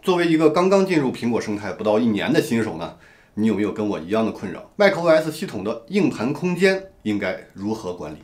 作为一个刚刚进入苹果生态不到1年的新手呢，你有没有跟我一样的困扰？ macOS 系统的硬盘空间应该如何管理？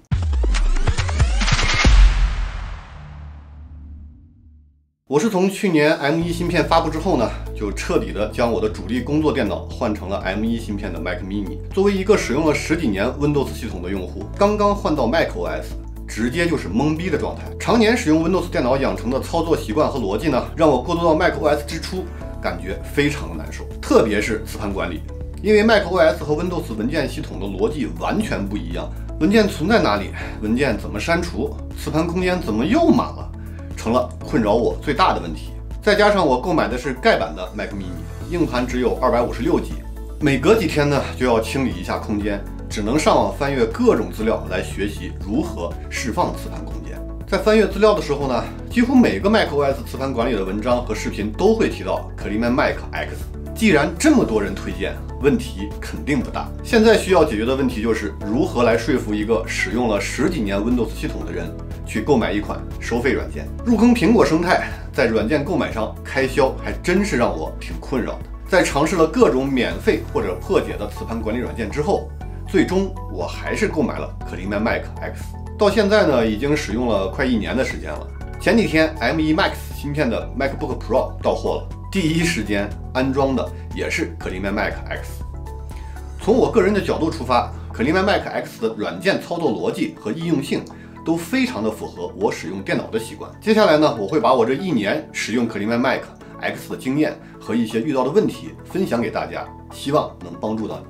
我是从去年 M1 芯片发布之后呢，就彻底的将我的主力工作电脑换成了 M1 芯片的 Mac mini。作为一个使用了10几年 Windows 系统的用户，刚刚换到 macOS， 直接就是懵逼的状态。常年使用 Windows 电脑养成的操作习惯和逻辑呢，让我过渡到 macOS 之初，感觉非常的难受，特别是磁盘管理。因为 macOS 和 Windows 文件系统的逻辑完全不一样，文件存在哪里，文件怎么删除，磁盘空间怎么又满了，成了困扰我最大的问题。再加上我购买的是盖版的 Mac mini， 硬盘只有256G， 每隔几天呢就要清理一下空间，只能上网翻阅各种资料来学习如何释放磁盘空间。在翻阅资料的时候呢，几乎每个 macOS 磁盘管理的文章和视频都会提到 Cleanman Mac X。既然这么多人推荐，问题肯定不大。现在需要解决的问题就是如何来说服一个使用了10几年 Windows 系统的人去购买一款收费软件。入坑苹果生态，在软件购买上开销还真是让我挺困扰的。在尝试了各种免费或者破解的磁盘管理软件之后，最终我还是购买了 Cleanman Mac X。到现在呢，已经使用了快1年的时间了。前几天 M1 Max 芯片的 MacBook Pro 到货了，第一时间安装的也是 Cleanman Mac X。从我个人的角度出发， Cleanman Mac X 的软件操作逻辑和易用性都非常的符合我使用电脑的习惯。接下来呢，我会把我这1年使用 Cleanman Mac X 的经验和一些遇到的问题分享给大家，希望能帮助到你。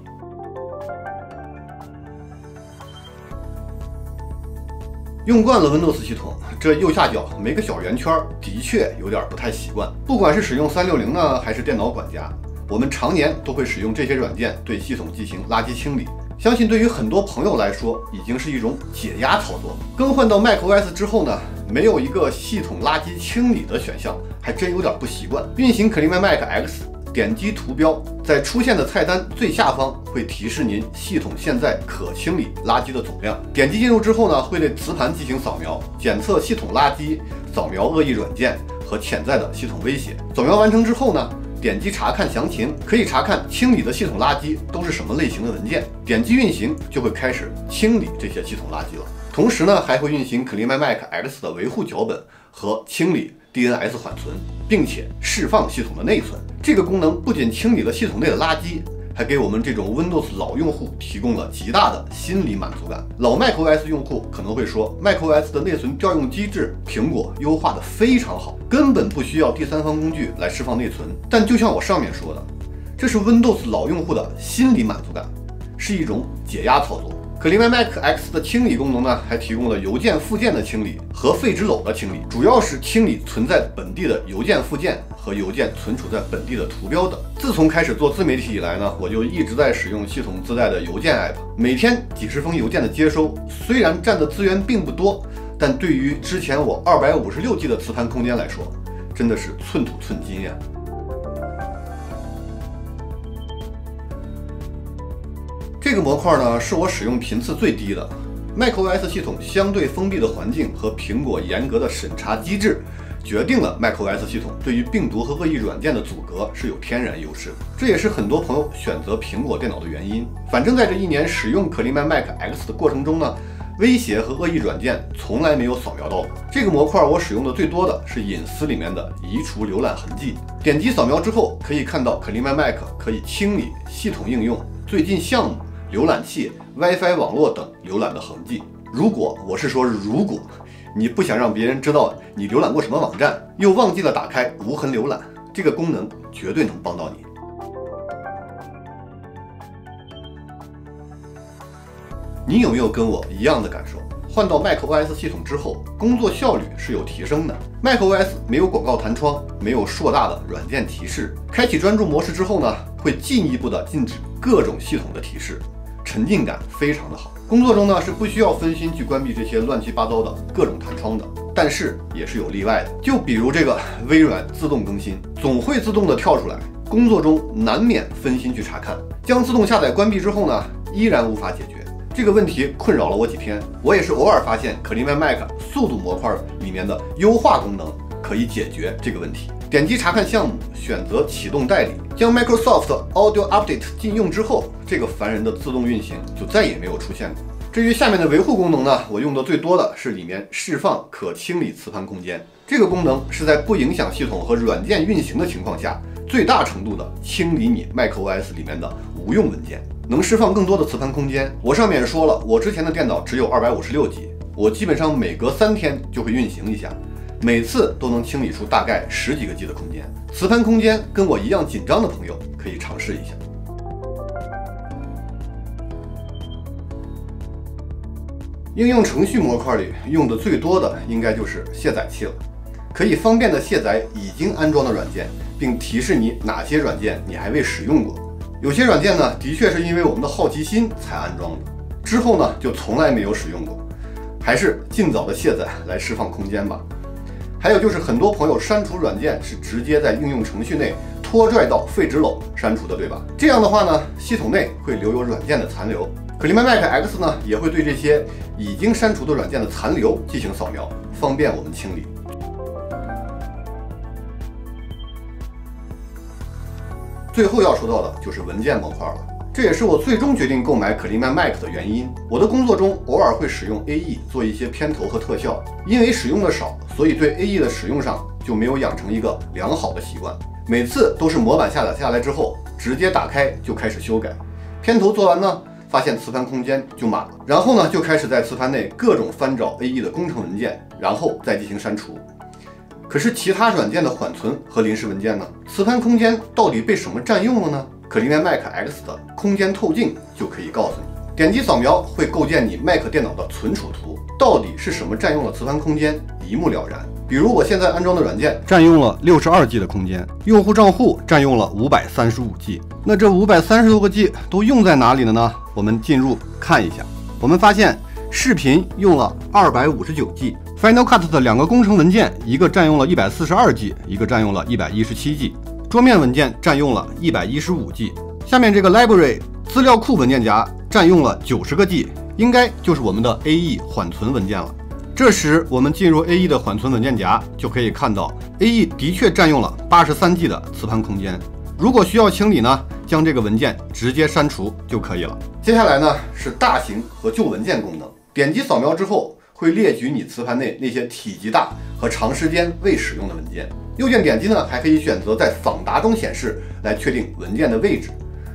用惯了 Windows 系统，这右下角每个小圆圈的确有点不太习惯。不管是使用360呢，还是电脑管家，我们常年都会使用这些软件对系统进行垃圾清理。相信对于很多朋友来说，已经是一种解压操作。更换到 macOS 之后呢，没有一个系统垃圾清理的选项，还真有点不习惯。运行 Cleanman Mac X， 点击图标，在出现的菜单最下方会提示您系统现在可清理垃圾的总量。点击进入之后呢，会对磁盘进行扫描，检测系统垃圾，扫描恶意软件和潜在的系统威胁。扫描完成之后呢，点击查看详情，可以查看清理的系统垃圾都是什么类型的文件。点击运行就会开始清理这些系统垃圾了。同时呢，还会运行 Cleanman Mac X 的维护脚本和清理 DNS 缓存，并且释放系统的内存。这个功能不仅清理了系统内的垃圾，还给我们这种 Windows 老用户提供了极大的心理满足感。老 macOS 用户可能会说 macOS 的内存调用机制苹果优化的非常好，根本不需要第三方工具来释放内存。但就像我上面说的，这是 Windows 老用户的心理满足感，是一种解压操作。Cleanman Mac X 的清理功能呢，还提供了邮件附件的清理和废纸篓的清理，主要是清理存在本地的邮件附件和邮件存储在本地的图标等。自从开始做自媒体以来呢，我就一直在使用系统自带的邮件 App， 每天几十封邮件的接收，虽然占的资源并不多，但对于之前我256G 的磁盘空间来说，真的是寸土寸金呀。这个模块呢，是我使用频次最低的。macOS 系统相对封闭的环境和苹果严格的审查机制，决定了 macOS 系统对于病毒和恶意软件的阻隔是有天然优势的。这也是很多朋友选择苹果电脑的原因。反正在这1年使用 Cleanman Mac X 的过程中呢，威胁和恶意软件从来没有扫描到过。这个模块我使用的最多的是隐私里面的移除浏览痕迹。点击扫描之后，可以看到 Cleanman Mac 可以清理系统应用、最近项目、浏览器、WiFi 网络等浏览的痕迹。如果你不想让别人知道你浏览过什么网站，又忘记了打开无痕浏览，这个功能绝对能帮到你。你有没有跟我一样的感受？换到 macOS 系统之后，工作效率是有提升的。macOS 没有广告弹窗，没有硕大的软件提示。开启专注模式之后呢，会进一步的禁止各种系统的提示，沉浸感非常的好。工作中呢，是不需要分心去关闭这些乱七八糟的各种弹窗的，但是也是有例外的。就比如这个微软自动更新，总会自动的跳出来，工作中难免分心去查看。将自动下载关闭之后呢，依然无法解决。这个问题困扰了我几天，我也是偶尔发现 Cleanman Mac 速度模块里面的优化功能可以解决这个问题。点击查看项目，选择启动代理，将 Microsoft Audio Update 禁用之后，这个烦人的自动运行就再也没有出现过。至于下面的维护功能呢，我用的最多的是里面释放可清理磁盘空间。这个功能是在不影响系统和软件运行的情况下，最大程度的清理你 macOS 里面的无用文件，能释放更多的磁盘空间。我上面说了，我之前的电脑只有256G，我基本上每隔3天就会运行一下，每次都能清理出大概10几个 G 的空间。磁盘空间跟我一样紧张的朋友可以尝试一下。应用程序模块里用的最多的应该就是卸载器了，可以方便的卸载已经安装的软件，并提示你哪些软件你还未使用过。有些软件呢，的确是因为我们的好奇心才安装的，之后呢就从来没有使用过，还是尽早的卸载来释放空间吧。还有就是很多朋友删除软件是直接在应用程序内拖拽到废纸篓删除的，对吧？这样的话呢，系统内会留有软件的残留。CleanMyMac X 呢也会对这些已经删除的软件的残留进行扫描，方便我们清理。最后要说到的就是文件模块了，这也是我最终决定购买CleanMyMac的原因。我的工作中偶尔会使用 AE 做一些片头和特效，因为使用的少，所以对 AE 的使用上就没有养成一个良好的习惯。每次都是模板下载下来之后，直接打开就开始修改。片头做完呢，发现磁盘空间就满了，然后呢就开始在磁盘内各种翻找 AE 的工程文件，然后再进行删除。可是其他软件的缓存和临时文件呢？磁盘空间到底被什么占用了呢？CleanMyMac X 的空间透镜就可以告诉你。点击扫描会构建你 Mac 电脑的存储图，到底是什么占用了磁盘空间，一目了然。比如我现在安装的软件占用了62G 的空间，用户账户占用了535G。那这530多个 G 都用在哪里了呢？我们进入看一下，我们发现视频用了259G。Final Cut 的2个工程文件，一个占用了142G， 一个占用了117G。桌面文件占用了115G。下面这个 Library 资料库文件夹占用了90个 G， 应该就是我们的 AE 缓存文件了。这时我们进入 AE 的缓存文件夹，就可以看到 AE 的确占用了83G 的磁盘空间。如果需要清理呢，将这个文件直接删除就可以了。接下来呢是大型和旧文件功能，点击扫描之后，会列举你磁盘内那些体积大和长时间未使用的文件。右键点击呢，还可以选择在访答中显示来确定文件的位置，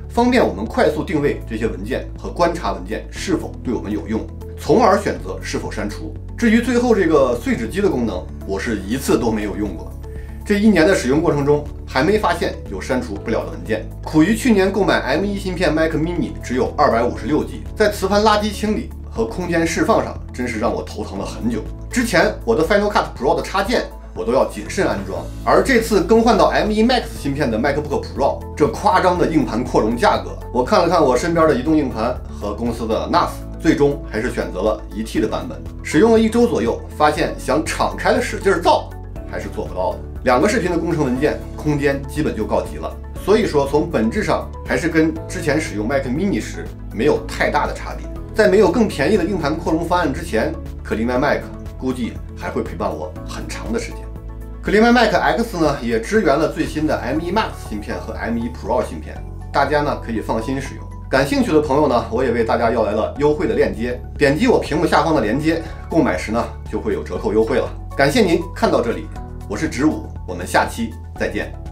方便我们快速定位这些文件和观察文件是否对我们有用，从而选择是否删除。至于最后这个碎纸机的功能，我是一次都没有用过。这1年的使用过程中，还没发现有删除不了的文件。苦于去年购买 M1 芯片 Mac mini 只有256G， 在磁盘垃圾清理和空间释放上，真是让我头疼了很久。之前我的 Final Cut Pro 的插件我都要谨慎安装，而这次更换到 M1 Max 芯片的 MacBook Pro， 这夸张的硬盘扩容价格，我看了看我身边的移动硬盘和公司的 NAS， 最终还是选择了1T 的版本。使用了1周左右，发现想敞开了使劲造还是做不到的。2个视频的工程文件空间基本就告急了，所以说从本质上还是跟之前使用 Mac mini 时没有太大的差别。在没有更便宜的硬盘扩容方案之前，CleanMyMac估计还会陪伴我很长的时间。CleanMyMac X 呢也支援了最新的 M1 Max 芯片和 M1 Pro 芯片，大家呢可以放心使用。感兴趣的朋友呢，我也为大家要来了优惠的链接，点击我屏幕下方的链接，购买时呢就会有折扣优惠了。感谢您看到这里，我是植武，我们下期再见。